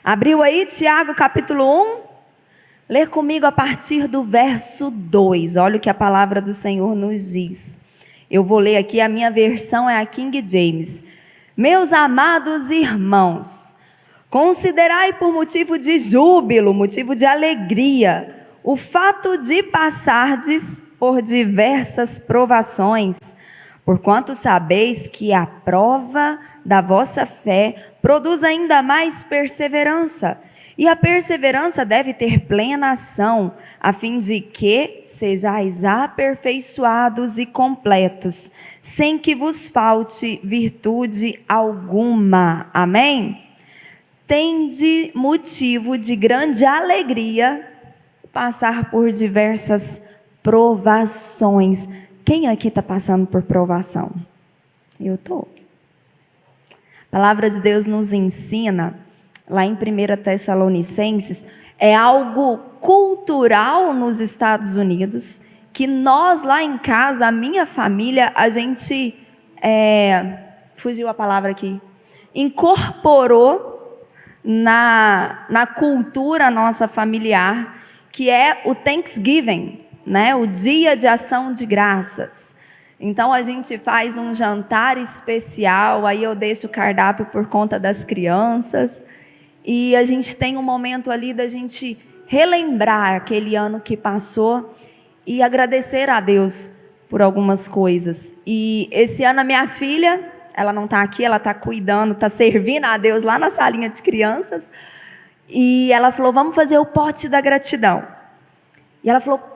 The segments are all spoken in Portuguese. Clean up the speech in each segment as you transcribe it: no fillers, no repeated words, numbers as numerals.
Abriu aí, Tiago, capítulo 1? Lê comigo a partir do verso 2. Olha o que a palavra do Senhor nos diz. Eu vou ler aqui, a minha versão é a King James. Meus amados irmãos, considerai por motivo de júbilo, motivo de alegria, o fato de passardes por diversas provações, porquanto sabeis que a prova da vossa fé produz ainda mais perseverança. E a perseverança deve ter plena ação, a fim de que sejais aperfeiçoados e completos, sem que vos falte virtude alguma. Amém? Tende motivo de grande alegria passar por diversas provações. Quem aqui está passando por provação? Eu estou. A palavra de Deus nos ensina, lá em 1 Tessalonicenses, é algo cultural nos Estados Unidos, que nós lá em casa, a minha família, a gente, fugiu a palavra aqui, incorporou na cultura nossa familiar, que é o Thanksgiving, né? O dia de ação de graças. Então a gente faz um jantar especial, aí eu deixo o cardápio por conta das crianças, e a gente tem um momento ali da gente relembrar aquele ano que passou e agradecer a Deus por algumas coisas. E esse ano a minha filha, ela não está aqui, ela está cuidando, está servindo a Deus lá na salinha de crianças, e ela falou, vamos fazer o pote da gratidão. E ela falou,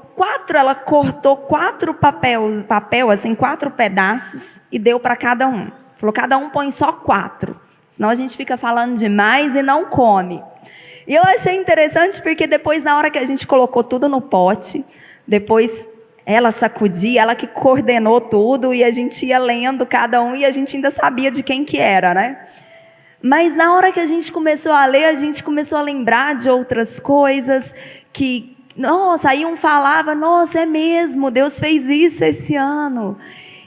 ela cortou 4 papel, assim, 4 pedaços e deu para cada um. Falou, cada um põe só 4, senão a gente fica falando demais e não come. E eu achei interessante porque depois, na hora que a gente colocou tudo no pote, depois ela sacudia, ela que coordenou tudo, e a gente ia lendo cada um e a gente ainda sabia de quem que era, né? Mas na hora que a gente começou a ler, a gente começou a lembrar de outras coisas que... Nossa, aí um falava, nossa, é mesmo, Deus fez isso esse ano.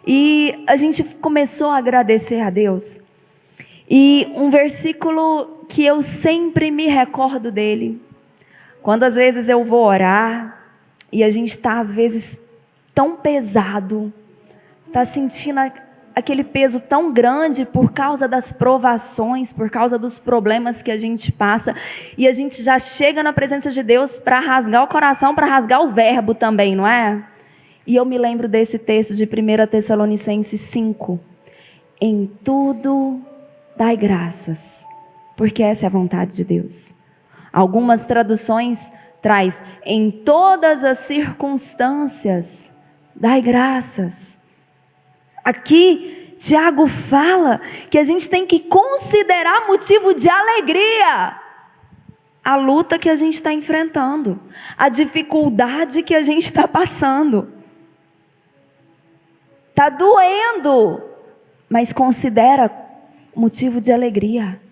E a gente começou a agradecer a Deus. E um versículo que eu sempre me recordo dele, quando às vezes eu vou orar, e a gente está às vezes tão pesado, está sentindo aquele peso tão grande por causa das provações, por causa dos problemas que a gente passa, e a gente já chega na presença de Deus para rasgar o coração, para rasgar o verbo também, não é? E eu me lembro desse texto de 1 Tessalonicenses 5. Em tudo dai graças, porque essa é a vontade de Deus. Algumas traduções traz, em todas as circunstâncias dai graças. Aqui, Tiago fala que a gente tem que considerar motivo de alegria a luta que a gente está enfrentando, a dificuldade que a gente está passando. Está doendo, mas considera motivo de alegria.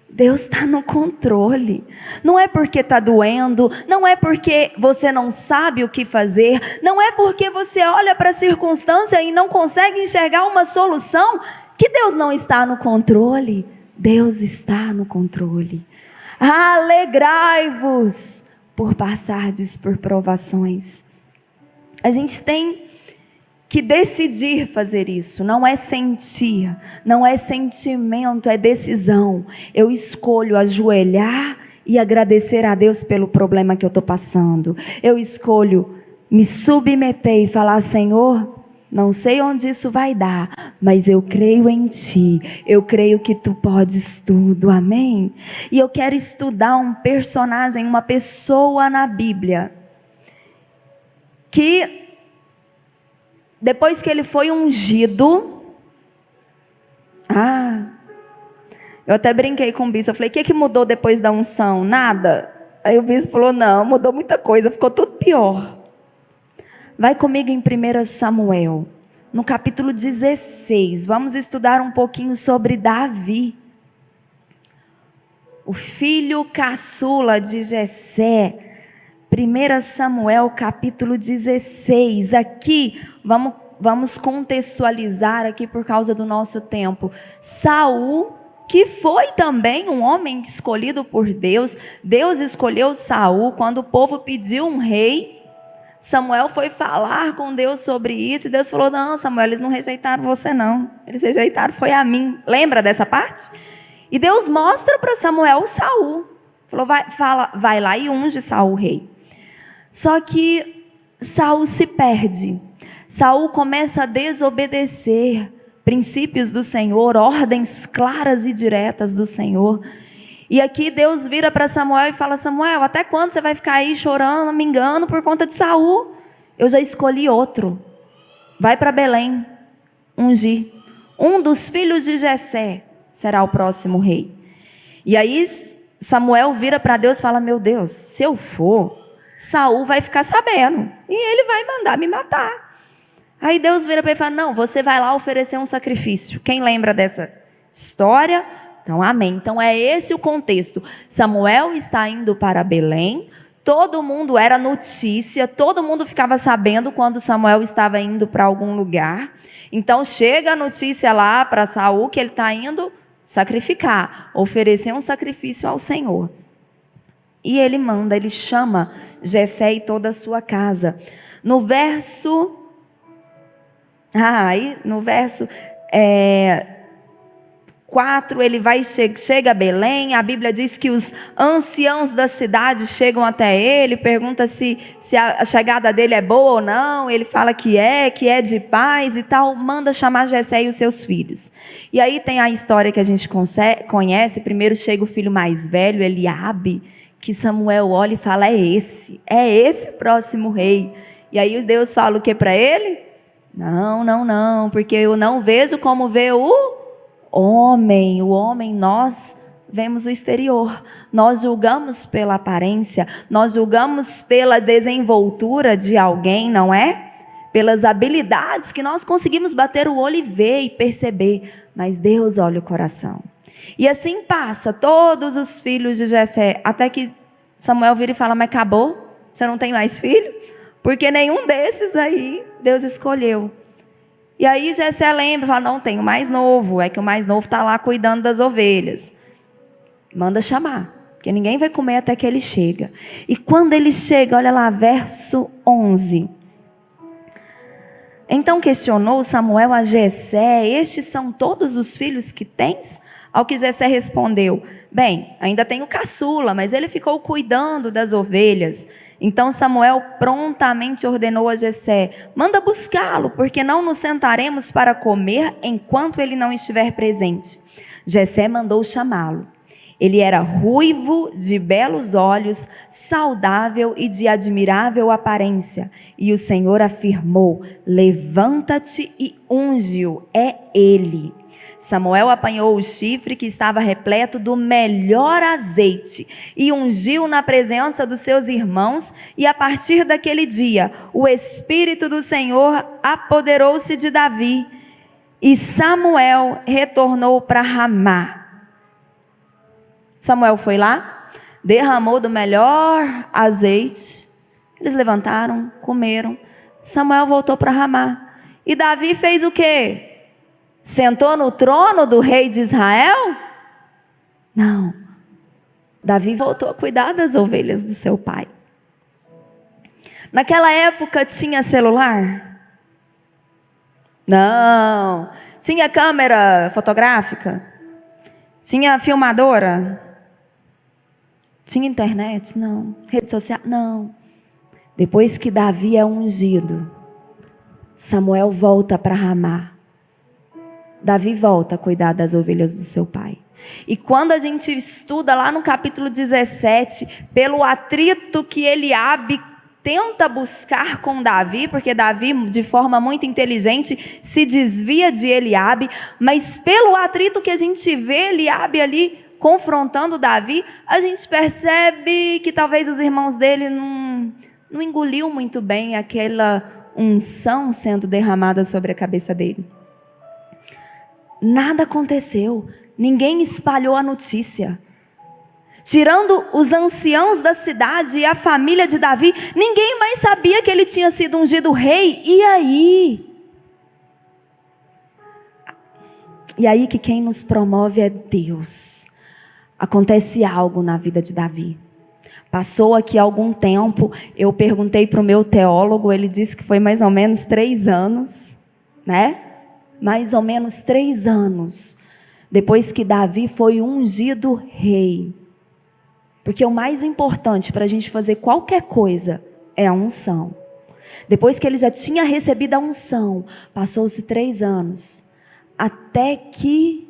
Deus está no controle. Não é porque está doendo, não é porque você não sabe o que fazer, não é porque você olha para a circunstância e não consegue enxergar uma solução, que Deus não está no controle. Deus está no controle. Alegrai-vos por passardes por provações. A gente tem que decidir fazer isso, não é sentir, não é sentimento, é decisão. Eu escolho ajoelhar e agradecer a Deus pelo problema que eu estou passando. Eu escolho me submeter e falar, Senhor, não sei onde isso vai dar, mas eu creio em Ti, eu creio que Tu podes tudo, amém? E eu quero estudar um personagem, uma pessoa na Bíblia, que depois que ele foi ungido, eu até brinquei com o bispo, eu falei, o que mudou depois da unção? Nada. Aí o bispo falou, não, mudou muita coisa, ficou tudo pior. Vai comigo em 1 Samuel, no capítulo 16, vamos estudar um pouquinho sobre Davi, o filho caçula de Jessé. 1 Samuel capítulo 16, aqui vamos contextualizar aqui por causa do nosso tempo. Saul que foi também um homem escolhido por Deus. Deus escolheu Saul. Quando o povo pediu um rei, Samuel foi falar com Deus sobre isso, e Deus falou: não, Samuel, eles não rejeitaram você não, eles rejeitaram foi a mim. Lembra dessa parte? E Deus mostra para Samuel Saul, falou: vai lá e unge Saul rei. Só que Saul se perde, Saul começa a desobedecer princípios do Senhor, ordens claras e diretas do Senhor. E aqui Deus vira para Samuel e fala: Samuel, até quando você vai ficar aí chorando, me engano por conta de Saul? Eu já escolhi outro. Vai para Belém, ungir. Um dos filhos de Jessé será o próximo rei. E aí Samuel vira para Deus e fala: meu Deus, se eu for, Saul vai ficar sabendo e ele vai mandar me matar. Aí Deus vira para ele e fala: não, você vai lá oferecer um sacrifício. Quem lembra dessa história? Então, amém. Então, é esse o contexto. Samuel está indo para Belém. Todo mundo era notícia. Todo mundo ficava sabendo quando Samuel estava indo para algum lugar. Então, chega a notícia lá para Saul que ele está indo sacrificar, oferecer um sacrifício ao Senhor. E ele chama Jessé e toda a sua casa. No verso 4, ele chega a Belém. A Bíblia diz que os anciãos da cidade chegam até ele, pergunta se a chegada dele é boa ou não. Ele fala que é de paz e tal, manda chamar Jessé e os seus filhos. E aí tem a história que a gente conhece. Primeiro chega o filho mais velho, Eliabe, que Samuel olha e fala: é esse o próximo rei. E aí Deus fala o que para ele? Não, porque eu não vejo como vê o homem. O homem, nós vemos o exterior, nós julgamos pela aparência, nós julgamos pela desenvoltura de alguém, não é? Pelas habilidades que nós conseguimos bater o olho e ver e perceber, mas Deus olha o coração. E assim passa todos os filhos de Jessé, até que Samuel vira e fala: mas acabou? Você não tem mais filho? Porque nenhum desses aí Deus escolheu. E aí Jessé lembra, fala: não, tem o mais novo. É que o mais novo está lá cuidando das ovelhas. Manda chamar, porque ninguém vai comer até que ele chega. E quando ele chega, olha lá, verso 11. Então questionou Samuel a Jessé: estes são todos os filhos que tens? Ao que Jessé respondeu: bem, ainda tenho caçula, mas ele ficou cuidando das ovelhas. Então Samuel prontamente ordenou a Jessé: manda buscá-lo, porque não nos sentaremos para comer enquanto ele não estiver presente. Jessé mandou chamá-lo. Ele era ruivo, de belos olhos, saudável e de admirável aparência. E o Senhor afirmou: levanta-te e unge-o, é ele. Samuel apanhou o chifre que estava repleto do melhor azeite e ungiu na presença dos seus irmãos, e a partir daquele dia o Espírito do Senhor apoderou-se de Davi, e Samuel retornou para Ramá. Samuel foi lá, derramou do melhor azeite, eles levantaram, comeram. Samuel voltou para Ramá, e Davi fez o quê? Sentou no trono do rei de Israel? Não. Davi voltou a cuidar das ovelhas do seu pai. Naquela época tinha celular? Não. Tinha câmera fotográfica? Tinha filmadora? Tinha internet? Não. Rede social? Não. Depois que Davi é ungido, Samuel volta para Ramá. Davi volta a cuidar das ovelhas do seu pai. E quando a gente estuda lá no capítulo 17, pelo atrito que Eliabe tenta buscar com Davi, porque Davi, de forma muito inteligente, se desvia de Eliabe, mas pelo atrito que a gente vê Eliabe ali confrontando Davi, a gente percebe que talvez os irmãos dele não engoliu muito bem aquela unção sendo derramada sobre a cabeça dele. Nada aconteceu, ninguém espalhou a notícia. Tirando os anciãos da cidade e a família de Davi, ninguém mais sabia que ele tinha sido ungido rei. E aí? E aí que quem nos promove é Deus. Acontece algo na vida de Davi. Passou aqui algum tempo, eu perguntei para o meu teólogo, ele disse que foi mais ou menos 3 anos, né? Mais ou menos 3 anos, depois que Davi foi ungido rei. Porque o mais importante para a gente fazer qualquer coisa é a unção. Depois que ele já tinha recebido a unção, passou-se 3 anos, até que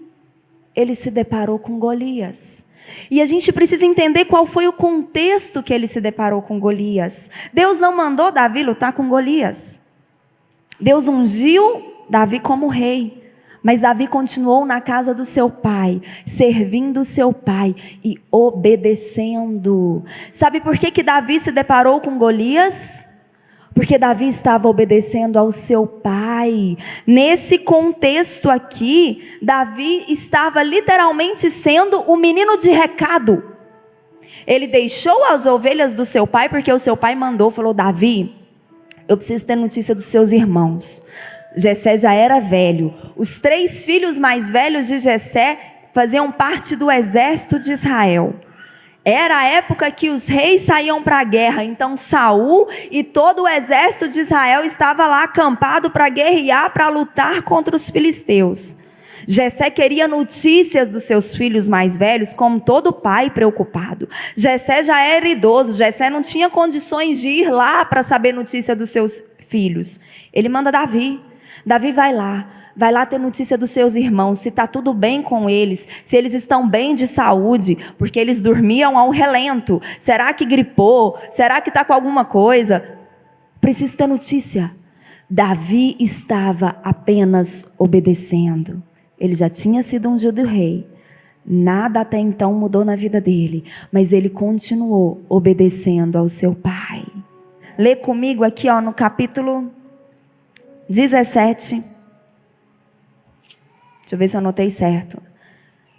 ele se deparou com Golias. E a gente precisa entender qual foi o contexto que ele se deparou com Golias. Deus não mandou Davi lutar com Golias. Deus ungiu Davi como rei. Mas Davi continuou na casa do seu pai, servindo o seu pai e obedecendo. Sabe por que Davi se deparou com Golias? Porque Davi estava obedecendo ao seu pai. Nesse contexto aqui, Davi estava literalmente sendo o menino de recado. Ele deixou as ovelhas do seu pai, porque o seu pai mandou, falou: Davi, eu preciso ter notícia dos seus irmãos. Jessé já era velho. Os 3 filhos mais velhos de Jessé faziam parte do exército de Israel. Era a época que os reis saíam para a guerra, então Saul e todo o exército de Israel estava lá acampado para guerrear, para lutar contra os filisteus. Jessé queria notícias dos seus filhos mais velhos, como todo pai preocupado. Jessé já era idoso, Jessé não tinha condições de ir lá para saber notícia dos seus filhos. Ele manda Davi. Davi vai lá ter notícia dos seus irmãos, se está tudo bem com eles, se eles estão bem de saúde, porque eles dormiam ao relento. Será que gripou? Será que está com alguma coisa? Preciso ter notícia. Davi estava apenas obedecendo. Ele já tinha sido ungido rei. Nada até então mudou na vida dele, mas ele continuou obedecendo ao seu pai. Lê comigo aqui no capítulo 17. Deixa eu ver se eu anotei certo.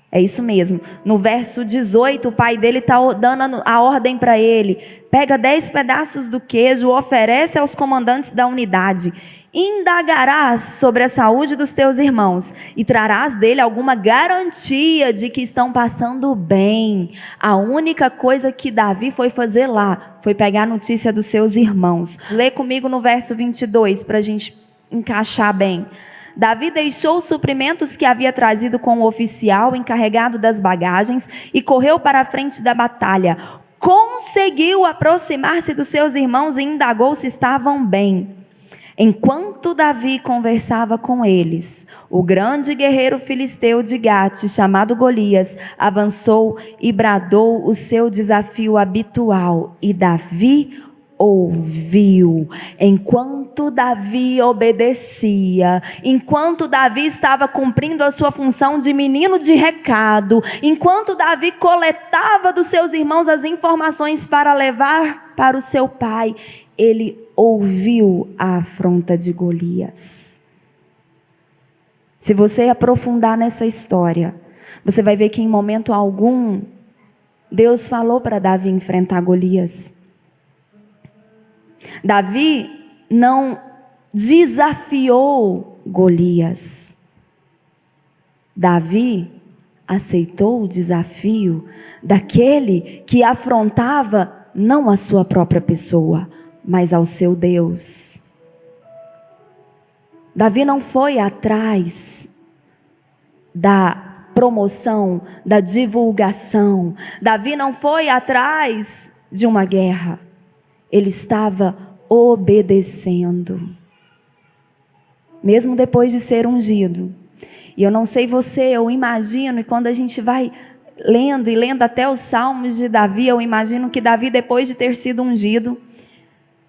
É isso mesmo. No verso 18, o pai dele está dando a ordem para ele. Pega 10 pedaços do queijo, oferece aos comandantes da unidade. Indagarás sobre a saúde dos teus irmãos e trarás dele alguma garantia de que estão passando bem. A única coisa que Davi foi fazer lá foi pegar a notícia dos seus irmãos. Lê comigo no verso 22 para a gente encaixar bem. Davi deixou os suprimentos que havia trazido com o oficial encarregado das bagagens e correu para a frente da batalha. Conseguiu aproximar-se dos seus irmãos e indagou se estavam bem. Enquanto Davi conversava com eles, o grande guerreiro filisteu de Gate, chamado Golias, avançou e bradou o seu desafio habitual. E Davi ouviu. Enquanto Davi obedecia, enquanto Davi estava cumprindo a sua função de menino de recado, enquanto Davi coletava dos seus irmãos as informações para levar para o seu pai, ele ouviu a afronta de Golias. Se você aprofundar nessa história, você vai ver que em momento algum Deus falou para Davi enfrentar Golias. Davi não desafiou Golias. Davi aceitou o desafio daquele que afrontava não a sua própria pessoa, mas ao seu Deus. Davi não foi atrás da promoção, da divulgação. Davi não foi atrás de uma guerra. Ele estava obedecendo. Mesmo depois de ser ungido. E eu não sei você, eu imagino, e quando a gente vai lendo, e lendo até os salmos de Davi, eu imagino que Davi, depois de ter sido ungido,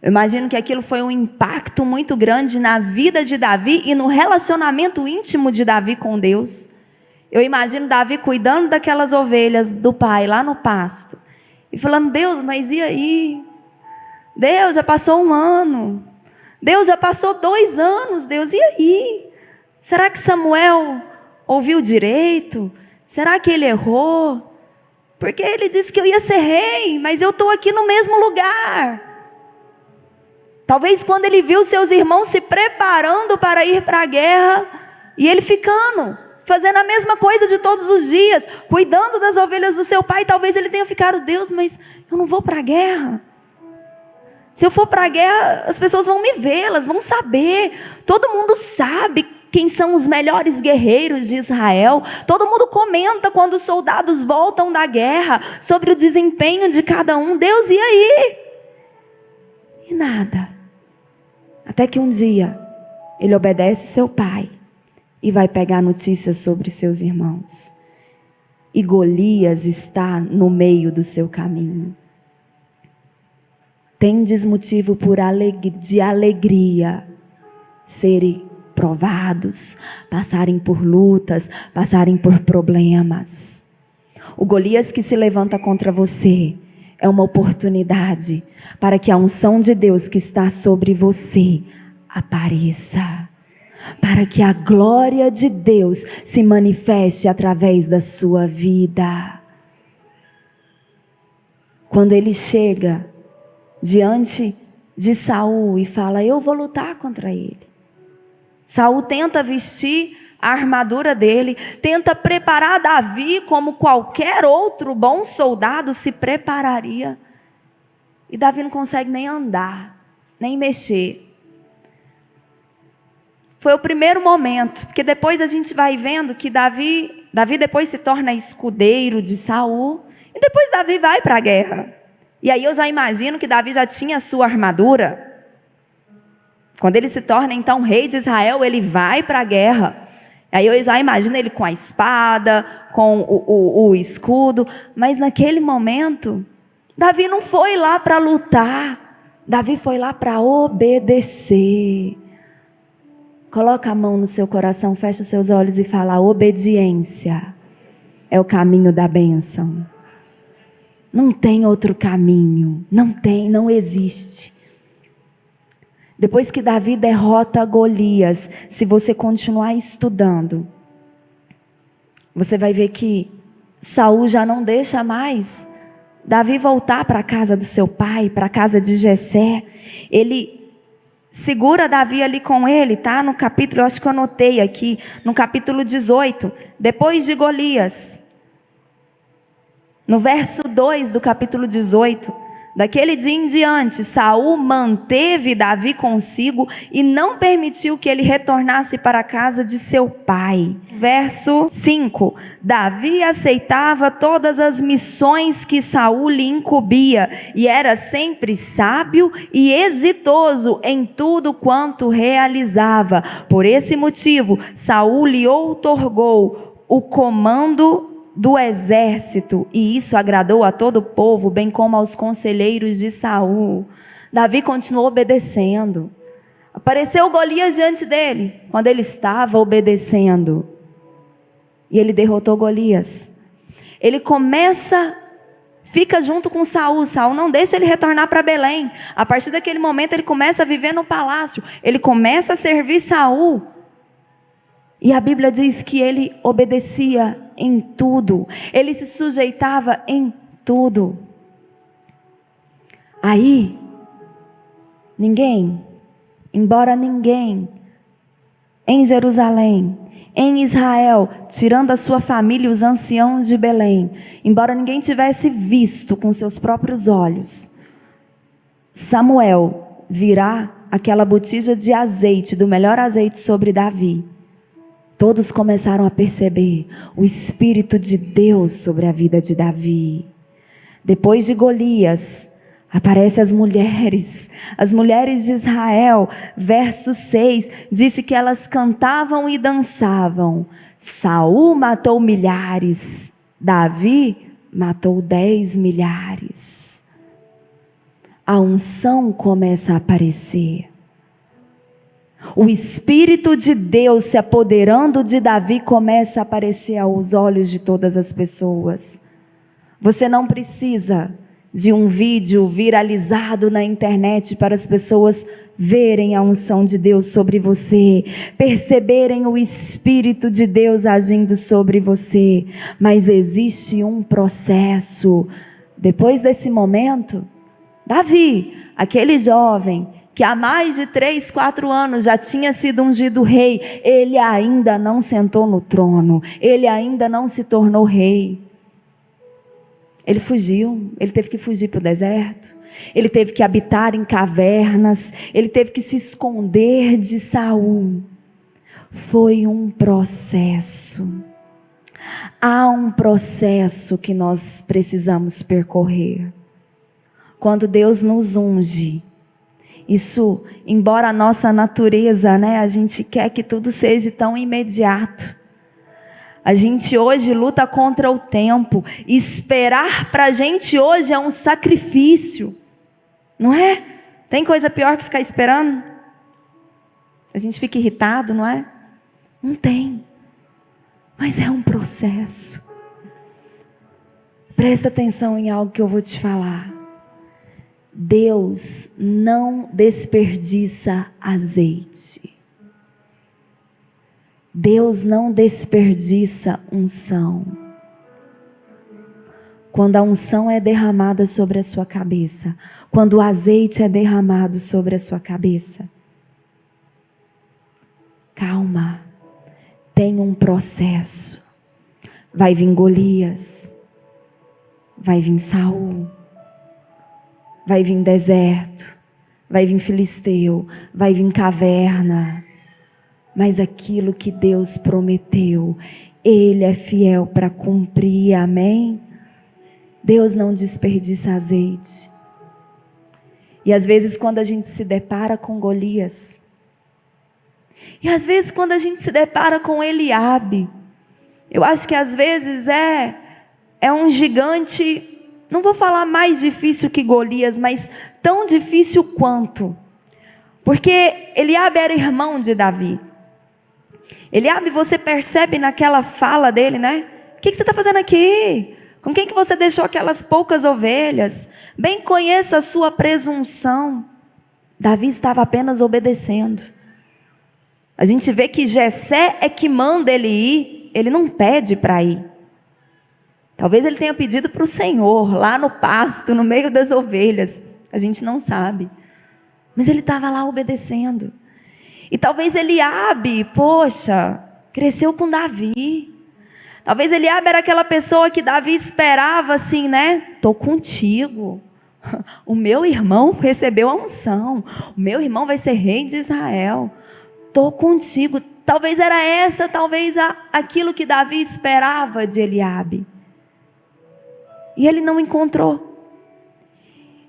eu imagino que aquilo foi um impacto muito grande na vida de Davi e no relacionamento íntimo de Davi com Deus. Eu imagino Davi cuidando daquelas ovelhas do pai lá no pasto. E falando: Deus, mas e aí? Deus, já passou 1 ano. Deus, já passou 2 anos. Deus, e aí? Será que Samuel ouviu direito? Será que ele errou? Porque ele disse que eu ia ser rei, mas eu estou aqui no mesmo lugar. Talvez quando ele viu seus irmãos se preparando para ir para a guerra, e ele ficando fazendo a mesma coisa de todos os dias, cuidando das ovelhas do seu pai. Talvez ele tenha ficado: Deus, mas eu não vou para a guerra. Se eu for para a guerra, as pessoas vão me ver, elas vão saber. Todo mundo sabe quem são os melhores guerreiros de Israel. Todo mundo comenta quando os soldados voltam da guerra sobre o desempenho de cada um. Deus, e aí? E nada. Até que um dia ele obedece seu pai e vai pegar notícias sobre seus irmãos. E Golias está no meio do seu caminho. Tendes motivo de alegria serem provados, passarem por lutas, passarem por problemas. O Golias que se levanta contra você é uma oportunidade para que a unção de Deus que está sobre você apareça, para que a glória de Deus se manifeste através da sua vida. Quando ele chega diante de Saul e fala: eu vou lutar contra ele. Saul tenta vestir a armadura dele, tenta preparar Davi como qualquer outro bom soldado se prepararia. E Davi não consegue nem andar, nem mexer. Foi o primeiro momento, porque depois a gente vai vendo que Davi depois se torna escudeiro de Saul, e depois Davi vai para a guerra. E aí eu já imagino que Davi já tinha a sua armadura. Quando ele se torna então rei de Israel, ele vai para a guerra. Aí eu já imagino ele com a espada, com o escudo. Mas naquele momento, Davi não foi lá para lutar. Davi foi lá para obedecer. Coloca a mão no seu coração, fecha os seus olhos e fala: a obediência é o caminho da bênção. Não tem outro caminho, não existe. Depois que Davi derrota Golias, se você continuar estudando, você vai ver que Saul já não deixa mais Davi voltar para a casa do seu pai, para a casa de Jessé. Ele segura Davi ali com ele, tá? No capítulo, eu acho que eu anotei aqui, no capítulo 18, depois de Golias. No verso 2 do capítulo 18, daquele dia em diante, Saul manteve Davi consigo e não permitiu que ele retornasse para a casa de seu pai. Verso 5, Davi aceitava todas as missões que Saul lhe incumbia e era sempre sábio e exitoso em tudo quanto realizava. Por esse motivo, Saul lhe outorgou o comando do exército, e isso agradou a todo o povo, bem como aos conselheiros de Saul. Davi continuou obedecendo. Apareceu Golias diante dele, quando ele estava obedecendo, e ele derrotou Golias. Ele fica junto com Saul. Saul não deixa ele retornar para Belém. A partir daquele momento ele começa a viver no palácio, ele começa a servir Saul. E a Bíblia diz que ele obedecia em tudo, ele se sujeitava em tudo. Aí, embora ninguém em Jerusalém, em Israel, tirando a sua família e os anciãos de Belém, embora ninguém tivesse visto com seus próprios olhos, Samuel virá aquela botija de azeite, do melhor azeite sobre Davi. Todos começaram a perceber o Espírito de Deus sobre a vida de Davi. Depois de Golias, aparecem as mulheres de Israel. Verso 6, disse que elas cantavam e dançavam. Saul matou milhares, Davi matou 10 milhares. A unção começa a aparecer. O Espírito de Deus se apoderando de Davi começa a aparecer aos olhos de todas as pessoas. Você não precisa de um vídeo viralizado na internet para as pessoas verem a unção de Deus sobre você, perceberem o Espírito de Deus agindo sobre você. Mas existe um processo. Depois desse momento, Davi, aquele jovem que há mais de 3, 4 anos já tinha sido ungido rei, ele ainda não sentou no trono, ele ainda não se tornou rei. Ele fugiu, ele teve que fugir para o deserto, ele teve que habitar em cavernas, ele teve que se esconder de Saul. Foi um processo. Há um processo que nós precisamos percorrer. Quando Deus nos unge, isso, embora a nossa natureza, a gente quer que tudo seja tão imediato. A gente hoje luta contra o tempo. Esperar para a gente hoje é um sacrifício. Não é? Tem coisa pior que ficar esperando? A gente fica irritado, não é? Não tem. Mas é um processo. Presta atenção em algo que eu vou te falar. Deus não desperdiça azeite. Deus não desperdiça unção. Quando a unção é derramada sobre a sua cabeça, quando o azeite é derramado sobre a sua cabeça, calma, tem um processo. Vai vir Golias, vai vir Saul, vai vir deserto, vai vir filisteu, vai vir caverna. Mas aquilo que Deus prometeu, Ele é fiel para cumprir, amém? Deus não desperdiça azeite. E às vezes quando a gente se depara com Golias, e às vezes quando a gente se depara com Eliabe, eu acho que às vezes é um gigante, não vou falar mais difícil que Golias, mas tão difícil quanto. Porque Eliabe era irmão de Davi. Eliabe, você percebe naquela fala dele, né? O que você está fazendo aqui? Com quem que você deixou aquelas poucas ovelhas? Bem conheço a sua presunção. Davi estava apenas obedecendo. A gente vê que Jessé é que manda ele ir, ele não pede para ir. Talvez ele tenha pedido para o Senhor, lá no pasto, no meio das ovelhas. A gente não sabe. Mas ele estava lá obedecendo. E talvez Eliabe, poxa, cresceu com Davi. Talvez Eliabe era aquela pessoa que Davi esperava assim, né? Estou contigo. O meu irmão recebeu a unção. O meu irmão vai ser rei de Israel. Estou contigo. Talvez era aquilo que Davi esperava de Eliabe. E ele não encontrou.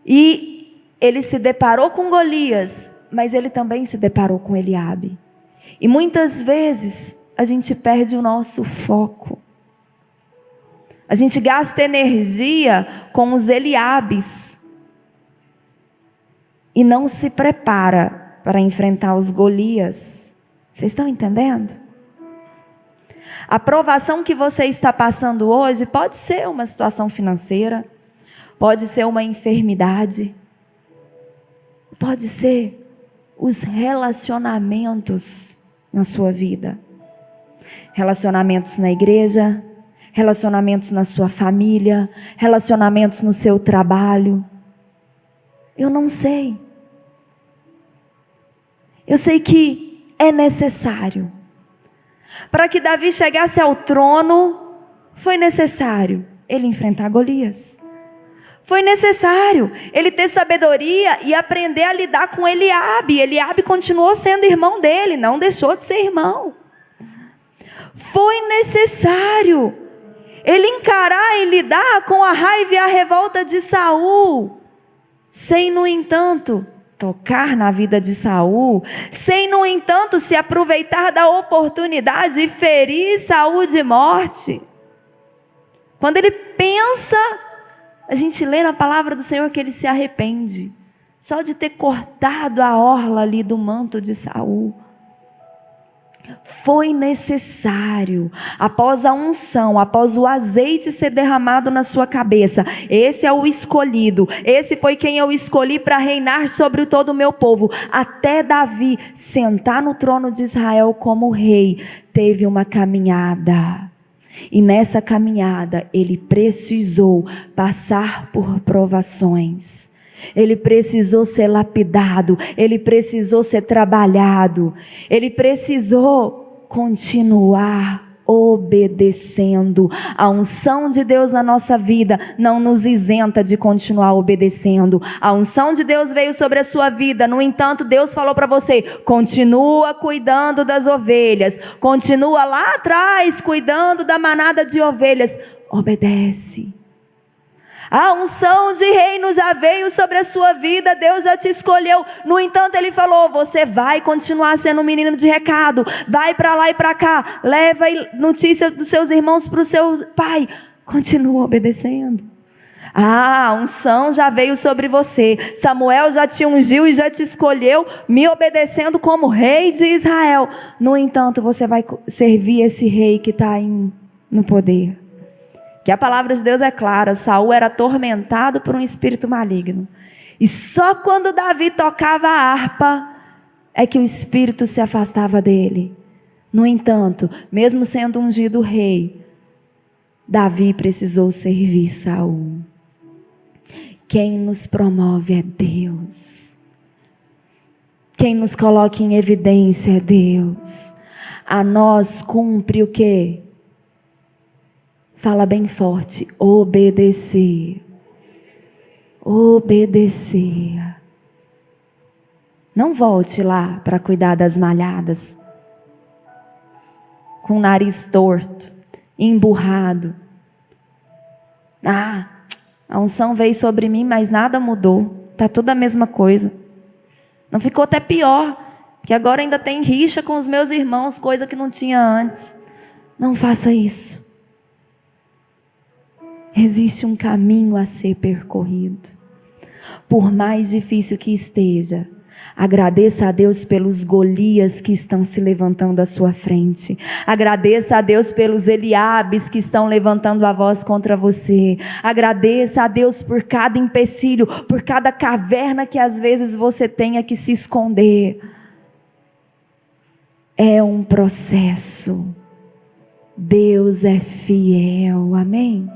E ele se deparou com Golias, mas ele também se deparou com Eliabe. E muitas vezes a gente perde o nosso foco. A gente gasta energia com os Eliabes e não se prepara para enfrentar os Golias. Vocês estão entendendo? A provação que você está passando hoje pode ser uma situação financeira, pode ser uma enfermidade, pode ser os relacionamentos na sua vida. Relacionamentos na igreja, relacionamentos na sua família, relacionamentos no seu trabalho. Eu não sei. Eu sei que é necessário. Para que Davi chegasse ao trono, foi necessário ele enfrentar Golias. Foi necessário ele ter sabedoria e aprender a lidar com Eliabe. Eliabe continuou sendo irmão dele, não deixou de ser irmão. Foi necessário ele encarar e lidar com a raiva e a revolta de Saul, sem, no entanto, tocar na vida de Saul, sem, no entanto, se aproveitar da oportunidade e ferir Saul de morte. Quando ele pensa, a gente lê na palavra do Senhor que ele se arrepende, só de ter cortado a orla ali do manto de Saul. Foi necessário, após a unção, após o azeite ser derramado na sua cabeça, esse é o escolhido, esse foi quem eu escolhi para reinar sobre todo o meu povo, até Davi sentar no trono de Israel como rei, teve uma caminhada, e nessa caminhada ele precisou passar por provações. Ele precisou ser lapidado, ele precisou ser trabalhado, ele precisou continuar obedecendo. A unção de Deus na nossa vida não nos isenta de continuar obedecendo. A unção de Deus veio sobre a sua vida, no entanto, Deus falou para você: continua cuidando das ovelhas, continua lá atrás cuidando da manada de ovelhas, obedece. A unção de reino já veio sobre a sua vida, Deus já te escolheu. No entanto, Ele falou: você vai continuar sendo um menino de recado, vai para lá e para cá, leva notícia dos seus irmãos para o seu pai, continua obedecendo. A unção já veio sobre você, Samuel já te ungiu e já te escolheu, me obedecendo como rei de Israel. No entanto, você vai servir esse rei que está no poder. Que a palavra de Deus é clara: Saul era atormentado por um espírito maligno. E só quando Davi tocava a harpa é que o espírito se afastava dele. No entanto, mesmo sendo ungido rei, Davi precisou servir Saul. Quem nos promove é Deus. Quem nos coloca em evidência é Deus. A nós cumpre o quê? Fala bem forte: obedecer. Obedecer. Não volte lá para cuidar das malhadas, com o nariz torto, emburrado. A unção veio sobre mim, mas nada mudou. Está tudo a mesma coisa. Não ficou até pior, porque agora ainda tem rixa com os meus irmãos, coisa que não tinha antes. Não faça isso. Existe um caminho a ser percorrido. Por mais difícil que esteja, agradeça a Deus pelos Golias que estão se levantando à sua frente. Agradeça a Deus pelos Eliabes que estão levantando a voz contra você. Agradeça a Deus por cada empecilho, por cada caverna que às vezes você tenha que se esconder. É um processo. Deus é fiel. Amém?